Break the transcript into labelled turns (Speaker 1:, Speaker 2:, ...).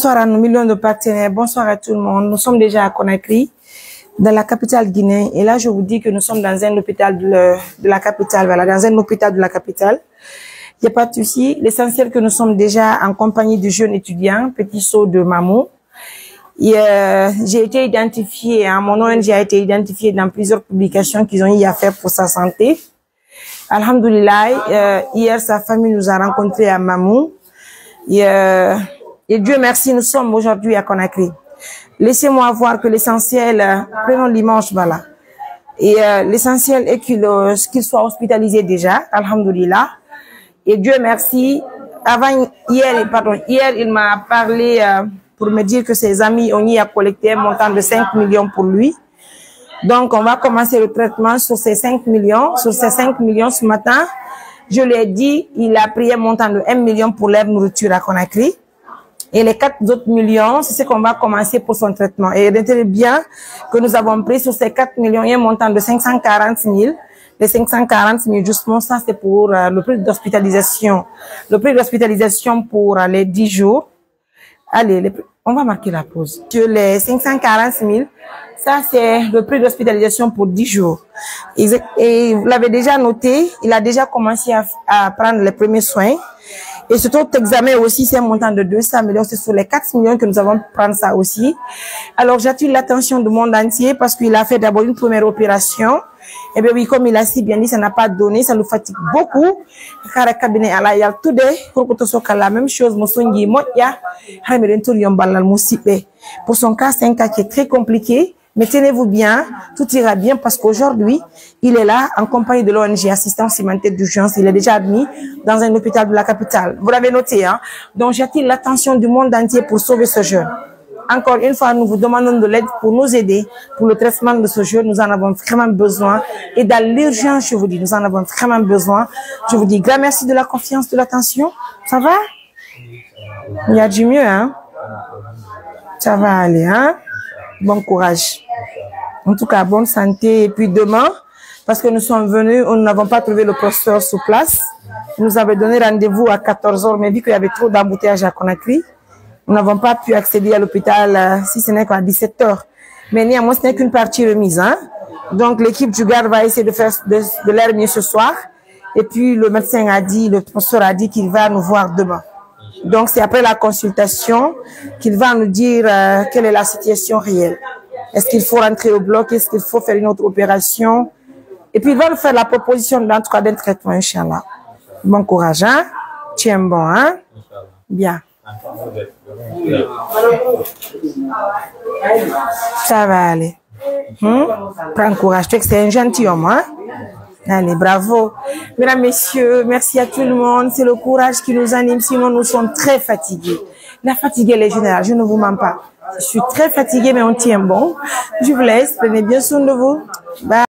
Speaker 1: Bonsoir à nos millions de partenaires, bonsoir à tout le monde. Nous sommes déjà à Conakry, dans la capitale guinéenne. Et là, je vous dis que nous sommes dans un hôpital de la capitale. Voilà, dans un hôpital de la capitale. Il n'y a pas de souci. L'essentiel que nous sommes déjà en compagnie du jeune étudiant, Petit Saut de Mamou. J'ai été identifiée, mon ONG a été identifié dans plusieurs publications qu'ils ont eu à faire pour sa santé. Alhamdoulilah, hier, sa famille nous a rencontrés à Mamou. Et Dieu merci, nous sommes aujourd'hui à Conakry. Laissez-moi voir que l'essentiel, prenons l'image, voilà. Et l'essentiel est qu'il soit hospitalisé déjà, alhamdoulilah. Et Dieu merci, hier, il m'a parlé pour me dire que ses amis ont eu à collecter un montant de 5 millions pour lui. Donc, on va commencer le traitement sur ces 5 millions. Sur ces 5 millions, ce matin, je lui ai dit, il a pris un montant de 1 million pour leur nourriture à Conakry. Et les 4 autres millions, c'est ce qu'on va commencer pour son traitement. Et retenez bien que nous avons pris sur ces 4 millions un montant de 540 000. Les 540 000, justement, ça c'est pour le prix d'hospitalisation. Le prix d'hospitalisation pour les 10 jours. Allez, on va marquer la pause. Sur les 540 000, ça c'est le prix d'hospitalisation pour 10 jours. Et vous l'avez déjà noté, il a déjà commencé à prendre les premiers soins. Et ce taux d'examen aussi, c'est un montant de 200 millions. C'est sur les 4 millions que nous avons prendre ça aussi. Alors, j'attire l'attention du monde entier parce qu'il a fait d'abord une première opération. Et bien oui, comme il a si bien dit, ça n'a pas donné, ça nous fatigue beaucoup. Car cabinet à la tout la même chose, pour son cas, c'est un cas qui est très compliqué. Mais tenez-vous bien, tout ira bien parce qu'aujourd'hui, il est là en compagnie de l'ONG Assistance Humanitaire d'Urgence. Il est déjà admis dans un hôpital de la capitale. Vous l'avez noté, hein? Donc, j'attire l'attention du monde entier pour sauver ce jeune. Encore une fois, nous vous demandons de l'aide pour nous aider pour le traitement de ce jeune. Nous en avons vraiment besoin. Et dans l'urgence, je vous dis, nous en avons vraiment besoin. Je vous dis grand merci de la confiance, de l'attention. Ça va? Il y a du mieux, hein? Ça va aller, hein? Bon courage. En tout cas, bonne santé. Et puis demain, parce que nous sommes venus, nous n'avons pas trouvé le professeur sur place. Il nous avait donné rendez-vous à 14 h, mais vu qu'il y avait trop d'embouteillages à Conakry, nous n'avons pas pu accéder à l'hôpital, si ce n'est qu'à 17 h. Mais néanmoins, ce n'est qu'une partie remise, hein. Donc, l'équipe du garde va essayer de faire de l'air mieux ce soir. Et puis, le médecin a dit, le professeur a dit qu'il va nous voir demain. Donc, c'est après la consultation qu'il va nous dire quelle est la situation réelle. Est-ce qu'il faut rentrer au bloc? Est-ce qu'il faut faire une autre opération? Et puis, il va nous faire la proposition, en tout cas, d'un traitement, Inch'Allah. Bon courage, hein? Tiens bon, hein? Bien. Ça va aller. Prends courage. Tu sais que c'est un gentilhomme, hein? Allez, bravo. Mesdames, messieurs, merci à tout le monde. C'est le courage qui nous anime, sinon nous sommes très fatigués. La fatigue, elle est générale, je ne vous mens pas. Je suis très fatiguée, mais on tient bon. Je vous laisse, prenez bien soin de vous. Bye.